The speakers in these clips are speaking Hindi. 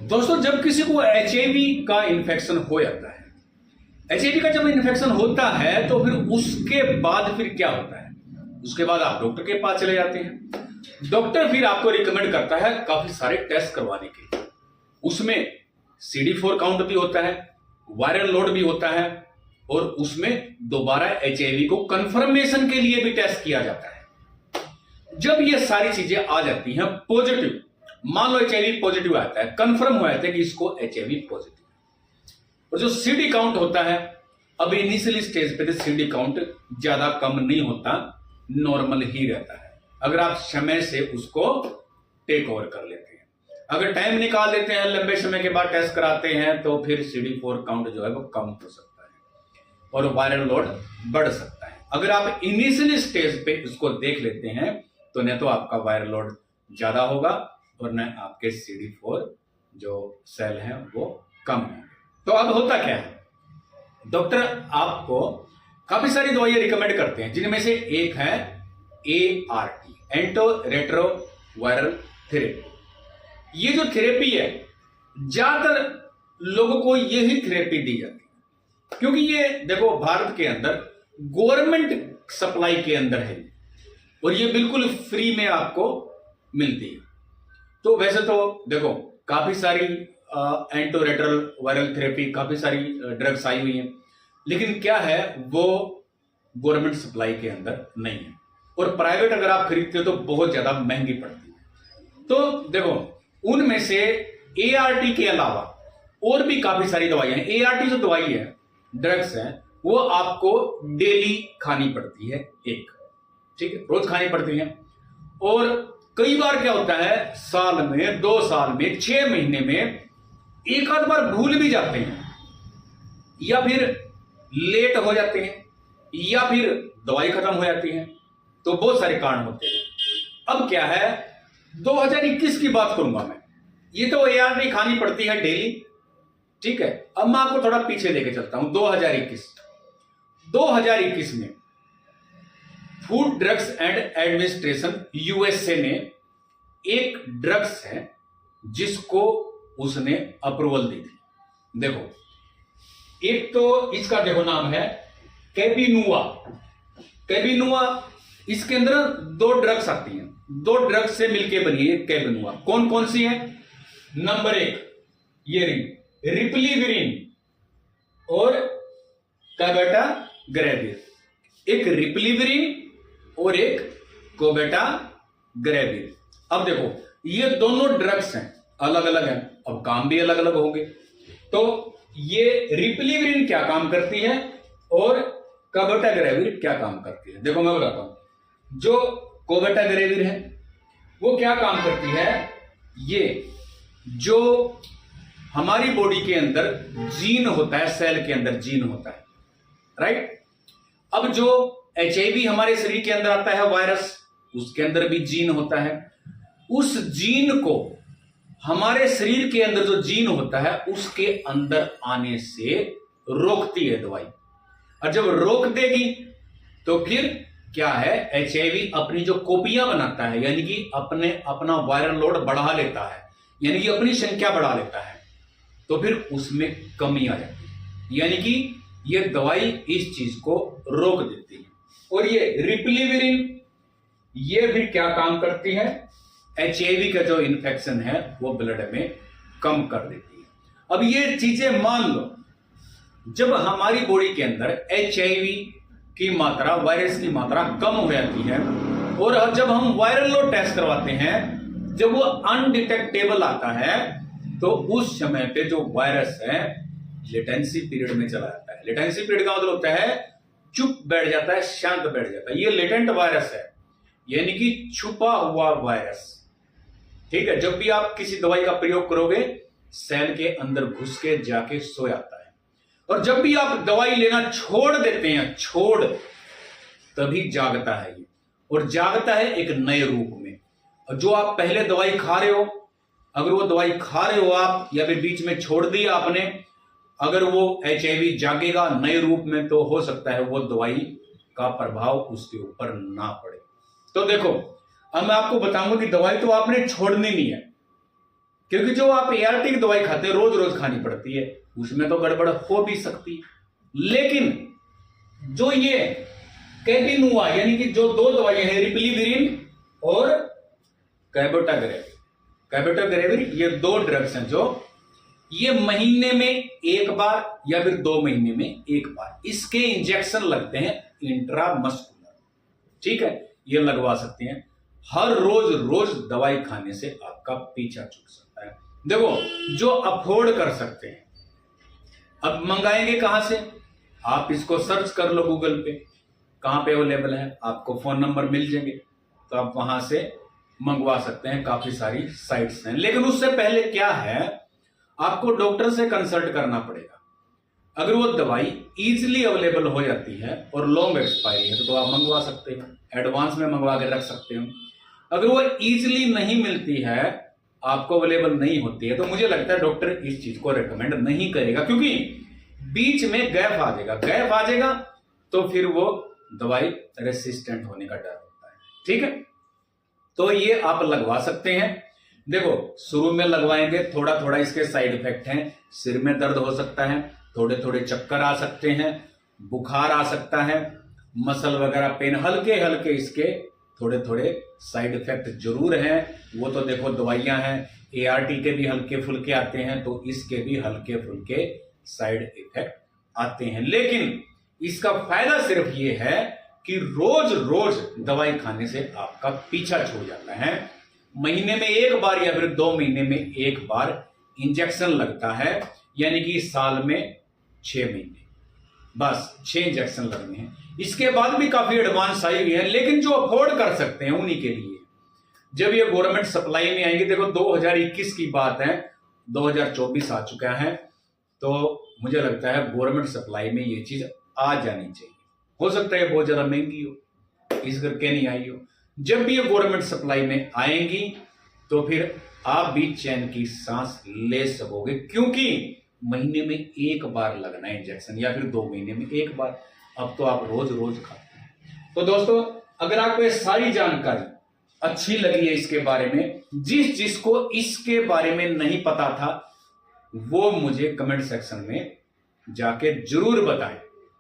दोस्तों, जब किसी को एचआईवी का इन्फेक्शन हो जाता है, एचआईवी का जब इन्फेक्शन होता है तो फिर उसके बाद फिर क्या होता है? उसके बाद आप डॉक्टर के पास चले जाते हैं। डॉक्टर फिर आपको रिकमेंड करता है काफी सारे टेस्ट करवाने के लिए। उसमें CD4 काउंट भी होता है, वायरल लोड भी होता है, और उसमें दोबारा एचआईवी को कंफर्मेशन के लिए भी टेस्ट किया जाता है। जब ये सारी चीजें आ जाती हैं पॉजिटिव, मान लो एचआईवी पॉजिटिव आता है, कंफर्म हो जाता है कि इसको एचआईवी पॉजिटिव, और जो CD काउंट होता है, अब इनिशियली स्टेज पे तो CD काउंट ज्यादा कम नहीं होता, नॉर्मल ही रहता है अगर आप समय से उसको टेक ओवर कर लेते हैं। अगर टाइम निकाल लेते हैं, लंबे समय के बाद टेस्ट कराते हैं, तो फिर CD4 काउंट जो है वो कम हो सकता है और वायरल लोड बढ़ सकता है। अगर आप इनिशियली स्टेज पे उसको देख लेते हैं तो न तो आपका वायरल लोड ज्यादा होगा और न आपके CD4 जो सेल हैं वो कम होंगे। तो अब होता क्या है, डॉक्टर आपको काफी सारी दवाइयां रिकमेंड करते हैं, जिनमें से एक है ART, anti retro viral therapy. ये जो थेरेपी है, ज्यादातर लोगों को यही थेरेपी दी जाती है, क्योंकि ये देखो भारत के अंदर गवर्नमेंट सप्लाई के अंदर है और ये बिल्कुल फ्री में आपको मिलती है। तो वैसे तो देखो काफी सारी एंटीरेट्रोवायरल वायरल थेरेपी, काफी सारी ड्रग्स आई हुई हैं, लेकिन क्या है वो गवर्नमेंट सप्लाई के अंदर नहीं है, और प्राइवेट अगर आप खरीदते हो तो बहुत ज्यादा महंगी पड़ती है। तो देखो उनमें से ART के अलावा और भी काफी सारी दवाइयां हैं। ART जो दवाई है, ड्रग्स है, वो आपको डेली खानी पड़ती है, एक, ठीक है, रोज खानी पड़ती है। और कई बार क्या होता है, साल में, 2 साल में, 6 महीने में एक आध बार भूल भी जाते हैं, या फिर लेट हो जाते हैं, या फिर दवाई खत्म हो जाती है, तो बहुत सारे कारण होते हैं। अब क्या है, 2021 की बात करूंगा मैं। ये तो ART खानी पड़ती है डेली, ठीक है। अब मैं आपको थोड़ा पीछे लेके चलता हूं। 2021 में food drugs and administration USA ने एक ड्रग्स है जिसको उसने अप्रूवल दी थी। देखो, एक तो इसका देखो नाम है कैबिनुआ। इसके अंदर 2 ड्रग्स आती हैं, 2 ड्रग्स से मिलके बनी है कैबिनुआ। कौन कौन सी है? नंबर 1 ये रिप्लीविरिन और कैबेटाग्रेविर। एक रिप्लीविरिन और एक कैबेटाग्रेविर। अब देखो ये दोनों ड्रग्स हैं, अलग अलग हैं, अब काम भी अलग अलग होंगे। तो ये रिप्लीविरिन क्या काम करती है और कैबेटाग्रेविर क्या काम करती है? देखो मैं बताता हूं। जो कैबेटाग्रेविर है वो क्या काम करती है, ये जो हमारी बॉडी के अंदर जीन होता है, सेल के अंदर जीन होता है, राइट। अब जो HIV हमारे शरीर के अंदर आता है वायरस, उसके अंदर भी जीन होता है। उस जीन को हमारे शरीर के अंदर जो जीन होता है उसके अंदर आने से रोकती है दवाई, और जब रोक देगी तो फिर क्या है, HIV अपनी जो कॉपियां बनाता है, यानी कि अपना वायरल लोड बढ़ा लेता है, यानी कि अपनी संख्या बढ़ा लेता है, तो फिर उसमें कमी आ जाती है, यानी कि ये दवाई इस चीज को रोक देती है। और ये रिप्लीविरिन ये फिर क्या काम करती है, HIV का जो इन्फेक्शन है वो ब्लड में कम कर देती है। अब ये चीजें मान लो, जब हमारी बॉडी के अंदर HIV की मात्रा, वायरस की मात्रा कम हो जाती है, और जब हम वायरल लोड टेस्ट करवाते हैं, जब वो अनडिटेक्टेबल आता है, तो उस समय पे जो वायरस है लेटेंसी पीरियड में चला जाता है। लेटेंसी पीरियड का मतलब होता है चुप बैठ जाता है, शांत बैठ जाता है। ये लेटेंट वायरस है, यानी कि छुपा हुआ वायरस, ठीक है। जब भी आप किसी दवाई का प्रयोग करोगे, सेल के अंदर घुस के जाके सो जाता है, और जब भी आप दवाई लेना छोड़ देते हैं, तभी जागता है ये, और जागता है एक नए रूप में। जो आप पहले दवाई खा रहे हो, अगर वो दवाई खा रहे हो आप, या फिर बीच में छोड़ दिया आपने, अगर वो HIV जागेगा नए रूप में, तो हो सकता है वो दवाई का प्रभाव उसके ऊपर ना पड़े। तो देखो, अब मैं आपको बताऊंगा कि दवाई तो आपने छोड़नी नहीं है, क्योंकि जो आप ART की दवाई खाते हैं रोज रोज खानी पड़ती है, उसमें तो गड़बड़ हो भी सकती है। लेकिन जो ये कैबिनुआ यानी कि जो दो दवाइयां हैं रिपलिविरिन और कैबोटाग्रेविर, ये दो ड्रग्स हैं जो ये महीने में एक बार या फिर 2 महीने में एक बार इसके इंजेक्शन लगते हैं इंट्रामस्कुलर, ठीक है, ये लगवा सकते हैं। हर रोज रोज दवाई खाने से आपका पीछा छूट सकता है। देखो जो अफोर्ड कर सकते हैं, अब मंगाएंगे कहां से? आप इसको सर्च कर लो गूगल पे, कहां पे अवेलेबल है, आपको फोन नंबर मिल जाएंगे, तो आप वहां से मंगवा सकते हैं। काफी सारी साइट्स हैं, लेकिन उससे पहले क्या है, आपको डॉक्टर से कंसल्ट करना पड़ेगा। अगर वो दवाई इजीली अवेलेबल हो जाती है और लॉन्ग एक्सपायरी है तो आप मंगवा सकते हो, एडवांस में मंगवा के रख सकते हो। अगर वो इजीली नहीं मिलती है, आपको अवेलेबल नहीं होती है, तो मुझे लगता है डॉक्टर इस चीज को रेकमेंड नहीं करेगा, क्योंकि बीच में गैप आ जाएगा तो फिर वो दवाई रेसिस्टेंट होने का डर होता है, ठीक है। तो ये आप लगवा सकते हैं। देखो शुरू में लगवाएंगे, थोड़ा थोड़ा इसके साइड इफेक्ट हैं, सिर में दर्द हो सकता है, थोड़े थोड़े चक्कर आ सकते हैं, बुखार आ सकता है, मसल वगैरह पेन, हल्के हल्के इसके थोड़े थोड़े साइड इफेक्ट जरूर हैं। वो तो देखो दवाइयां हैं, ART के भी हल्के फुल्के आते हैं, तो इसके भी हल्के फुल्के साइड इफेक्ट आते हैं। लेकिन इसका फायदा सिर्फ ये है कि रोज रोज दवाई खाने से आपका पीछा छूट जाता है। महीने में एक बार या फिर 2 महीने में एक बार इंजेक्शन लगता है, यानी कि साल में 6 महीने, बस 6 इंजेक्शन लगने हैं। इसके बाद भी काफी एडवांस आई हुई है, लेकिन जो अफोर्ड कर सकते हैं उन्हीं के लिए। जब ये गवर्नमेंट सप्लाई में आएंगे, देखो 2021 की बात है, 2024 आ चुका है, तो मुझे लगता है गवर्नमेंट सप्लाई में ये चीज आ जानी चाहिए। हो सकता है बहुत ज्यादा महंगी हो, इस करके नहीं आई हो। जब भी ये गवर्नमेंट सप्लाई में आएंगी तो फिर आप भी चैन की सांस ले सकोगे, क्योंकि महीने में एक बार लगना है इंजेक्शन या फिर 2 महीने में एक बार। अब तो आप रोज रोज खाते हैं। तो दोस्तों अगर आपको ये सारी जानकारी अच्छी लगी है इसके बारे में, जिसको इसके बारे में नहीं पता था वो मुझे कमेंट सेक्शन में जाके जरूर बताएं।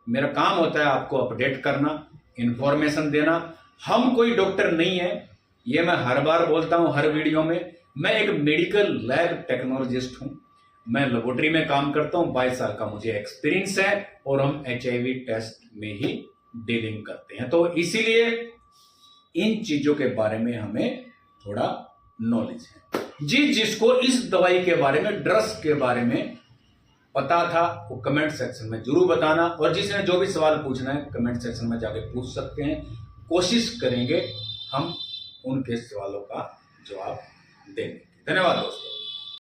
मेरा काम होता है आपको अपडेट करना, इंफॉर्मेशन देना। हम कोई डॉक्टर नहीं है, ये मैं हर बार बोलता हूं हर वीडियो में। मैं एक मेडिकल लैब टेक्नोलॉजिस्ट हूं, मैं लेबोरेटरी में काम करता हूं, 22 साल का मुझे एक्सपीरियंस है, और हम HIV टेस्ट में ही डीलिंग करते हैं। तो इसीलिए इन चीजों के बारे में हमें थोड़ा नॉलेज है। जिसको इस दवाई के बारे में, ड्रग्स के बारे में पता था वो कमेंट सेक्शन में जरूर बताना, और जिसने जो भी सवाल पूछना है कमेंट सेक्शन में जाके पूछ सकते हैं। कोशिश करेंगे हम उनके सवालों का जवाब देने की। धन्यवाद दोस्तों।